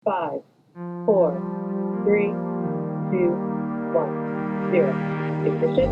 5, 4, 3, 2, 1, 0. Ignition.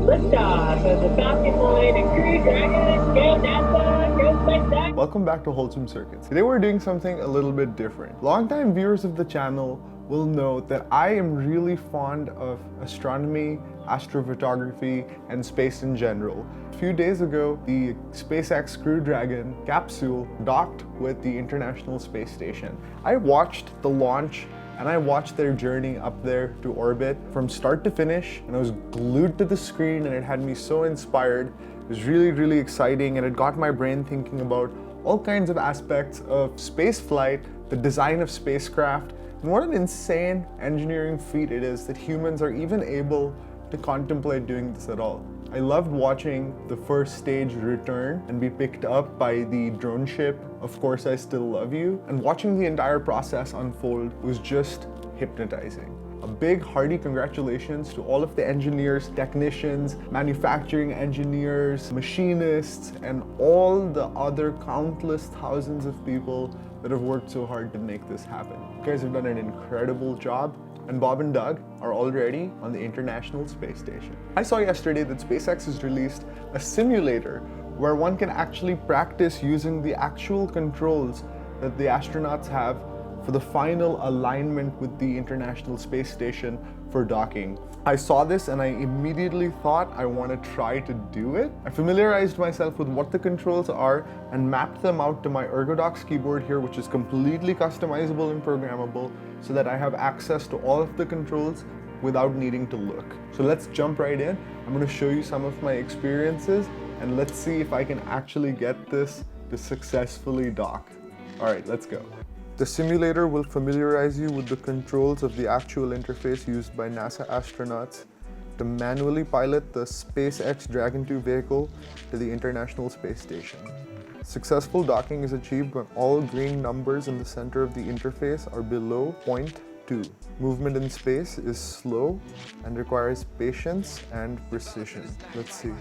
Liftoff of the Falcon 9 and Crew Dragon. Go NASA, go Spacex. Welcome back to Wholesome Circuits. Today we're doing something a little bit different. Longtime viewers of the channel will know that I am really fond of astronomy, astrophotography, and space in general. A few days ago, the Spacex Crew Dragon capsule docked with the International Space Station. I watched the launch and I watched their journey up there to orbit from start to finish, and I was glued to the screen and it had me so inspired. It was really, really exciting, and it got my brain thinking about all kinds of aspects of space flight, the design of spacecraft, and what an insane engineering feat it is that humans are even able to contemplate doing this at all. I loved watching the first stage return and be picked up by the drone ship, Of Course I Still Love You, and watching the entire process unfold was just hypnotizing. A big hearty congratulations to all of the engineers, technicians, manufacturing engineers, machinists, and all the other countless thousands of people that have worked so hard to make this happen. You guys have done an incredible job, and Bob and Doug are already on the International Space Station. I saw yesterday that SpaceX has released a simulator where one can actually practice using the actual controls that the astronauts have for the final alignment with the International Space Station for docking. I saw this and I immediately thought I want to try to do it. I familiarized myself with what the controls are and mapped them out to my ErgoDox keyboard here, which is completely customizable and programmable, so that I have access to all of the controls without needing to look. So let's jump right in. I'm going to show you some of my experiences and let's see if I can actually get this to successfully dock. All right, let's go. The simulator will familiarize you with the controls of the actual interface used by NASA astronauts to manually pilot the SpaceX Dragon 2 vehicle to the International Space Station. Successful docking is achieved when all green numbers in the center of the interface are below 0.2. Movement in space is slow and requires patience and precision. Let's see.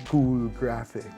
Cool graphic.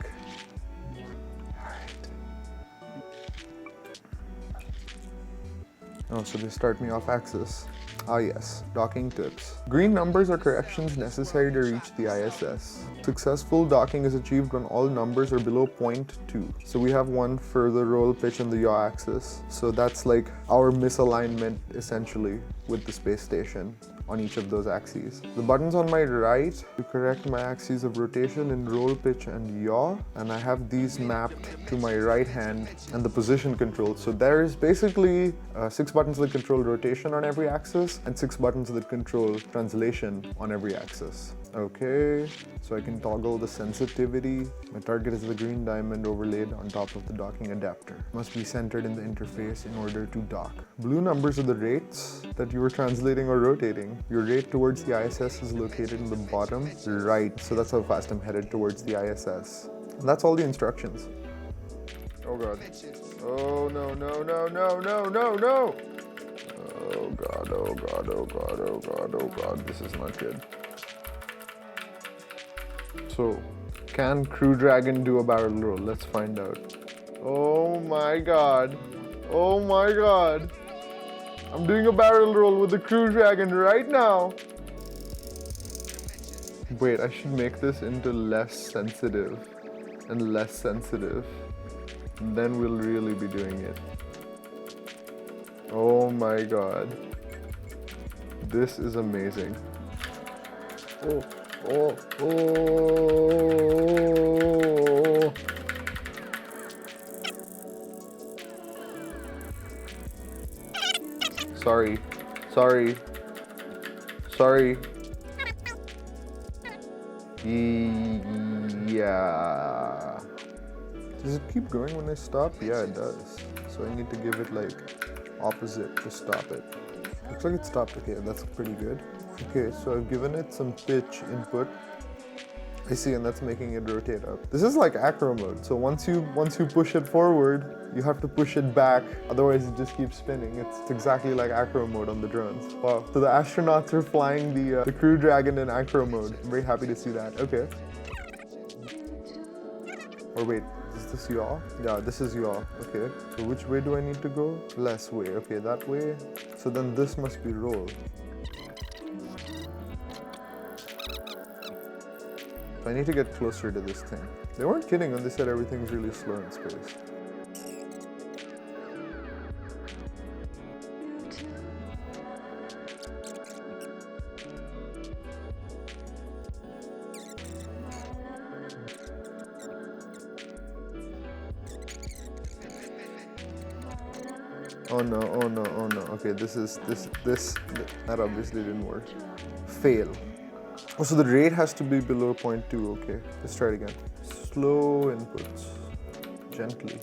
Oh, so they start me off axis. Ah yes, docking tips. Green numbers are corrections necessary to reach the ISS. Successful docking is achieved when all numbers are below 0.2. So we have one for the roll, pitch, and the yaw axis. So that's like our misalignment essentially with the space station on each of those axes. The buttons on my right to correct my axes of rotation in roll, pitch, and yaw, and I have these mapped to my right hand and the position control. So there's basically 6 buttons that control rotation on every axis and 6 buttons that control translation on every axis. Okay, so I can toggle the sensitivity. My target is the green diamond overlaid on top of the docking adapter. Must be centered in the interface in order to dock. Blue numbers are the rates that you are translating or rotating. Your rate towards the ISS is located in the bottom right, so that's how fast I'm headed towards the ISS. And that's all the instructions. Oh god. Oh no, no, no, no, no, no, no! Oh god, oh god, oh god, oh god, oh god, this is not good. So, can Crew Dragon do a barrel roll? Let's find out. Oh my god. Oh my god. I'm doing a barrel roll with the Crew Dragon right now. Wait, I should make this into less sensitive and less sensitive. Then we'll really be doing it. Oh my god. This is amazing. Oh. Oh, oh. Sorry. Yeah. Does it keep going when I stop? Yeah, it does. So I need to give it like opposite to stop it. Looks like it stopped. Okay, that's pretty good. Okay, so I've given it some pitch input. I see, and that's making it rotate up. This is like acro mode. So once you push it forward, you have to push it back. Otherwise, it just keeps spinning. It's exactly like acro mode on the drones. Wow. So the astronauts are flying the Crew Dragon in acro mode. I'm very happy to see that. Okay. Or wait, is this yaw? Yeah, this is yaw. Okay. So which way do I need to go? Less way. Okay, that way. So then this must be roll. I need to get closer to this thing. They weren't kidding when they said everything's really slow in space. Oh no, oh no, oh no. Okay, that obviously didn't work. Fail. Oh, so the rate has to be below 0.2, okay. Let's try it again. Slow inputs, gently.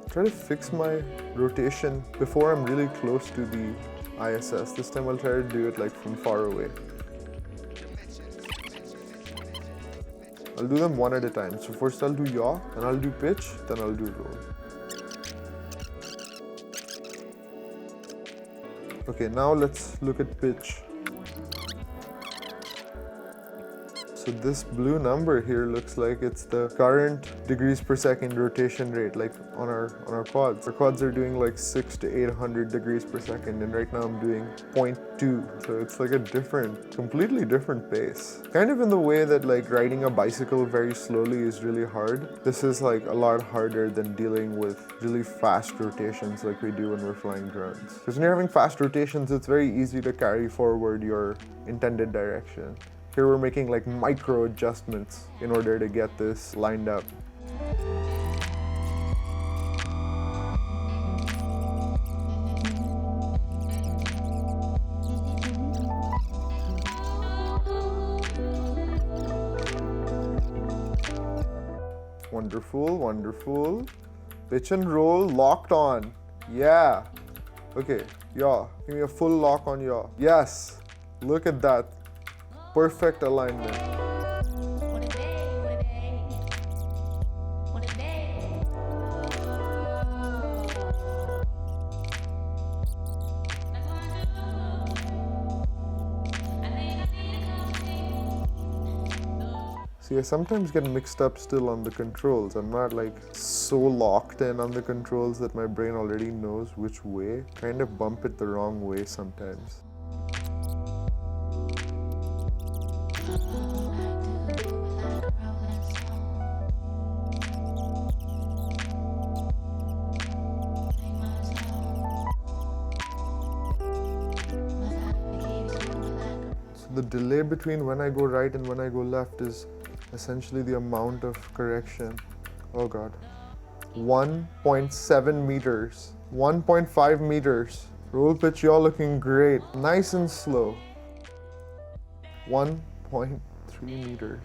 Try to fix my rotation before I'm really close to the ISS. This time I'll try to do it like from far away. I'll do them one at a time. So first I'll do yaw, then I'll do pitch, then I'll do roll. Okay, now let's look at pitch. So this blue number here looks like it's the current degrees per second rotation rate, like on our quads. Our quads are doing like 600 to 800 degrees per second, and right now I'm doing 0.2. So it's like a completely different pace. Kind of in the way that like riding a bicycle very slowly is really hard. This is like a lot harder than dealing with really fast rotations like we do when we're flying drones. Because when you're having fast rotations, it's very easy to carry forward your intended direction. Here we're making like micro adjustments in order to get this lined up. Wonderful, wonderful. Pitch and roll, locked on. Yeah. Okay, yaw. Give me a full lock on yaw. Yes. Look at that. Perfect alignment. See, I sometimes get mixed up still on the controls. I'm not like so locked in on the controls that my brain already knows which way. Kind of bump it the wrong way sometimes. The delay between when I go right and when I go left is essentially the amount of correction. Oh god. 1.7 meters. 1.5 meters. Roll pitch, yaw looking great. Nice and slow. 1.3 meters.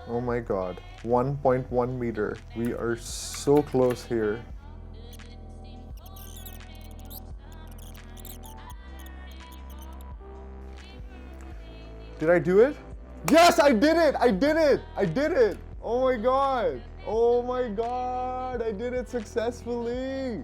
Oh my god. 1.1 meter. We are so close here. Did I do it? Yes, I did it! I did it! I did it! Oh my god! Oh my god! I did it successfully!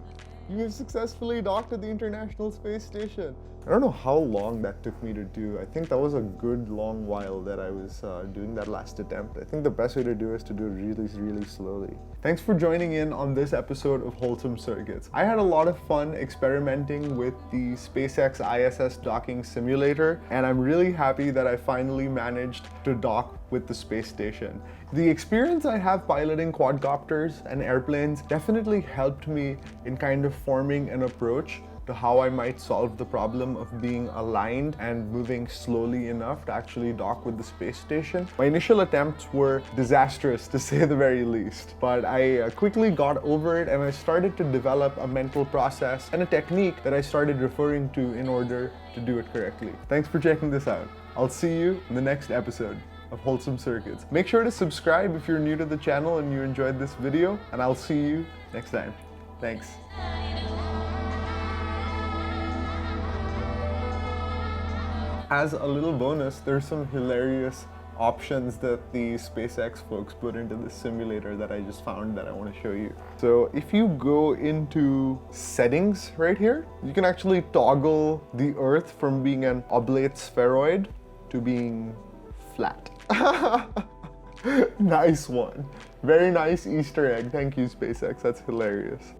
You have successfully docked at the International Space Station. I don't know how long that took me to do. I think that was a good long while that I was doing that last attempt. I think the best way to do is to do it really, really slowly. Thanks for joining in on this episode of Wholesome Circuits. I had a lot of fun experimenting with the SpaceX ISS docking simulator, and I'm really happy that I finally managed to dock with the space station. The experience I have piloting quadcopters and airplanes definitely helped me in kind of forming an approach to how I might solve the problem of being aligned and moving slowly enough to actually dock with the space station. My initial attempts were disastrous, to say the very least, but I quickly got over it, and I started to develop a mental process and a technique that I started referring to in order to do it correctly. Thanks for checking this out. I'll see you in the next episode of Wholesome Circuits. Make sure to subscribe if you're new to the channel and you enjoyed this video, and I'll see you next time. Thanks. As a little bonus, there's some hilarious options that the SpaceX folks put into the simulator that I just found that I want to show you. So if you go into settings right here, you can actually toggle the Earth from being an oblate spheroid to being flat. Nice one. Very nice Easter egg. Thank you, SpaceX. That's hilarious.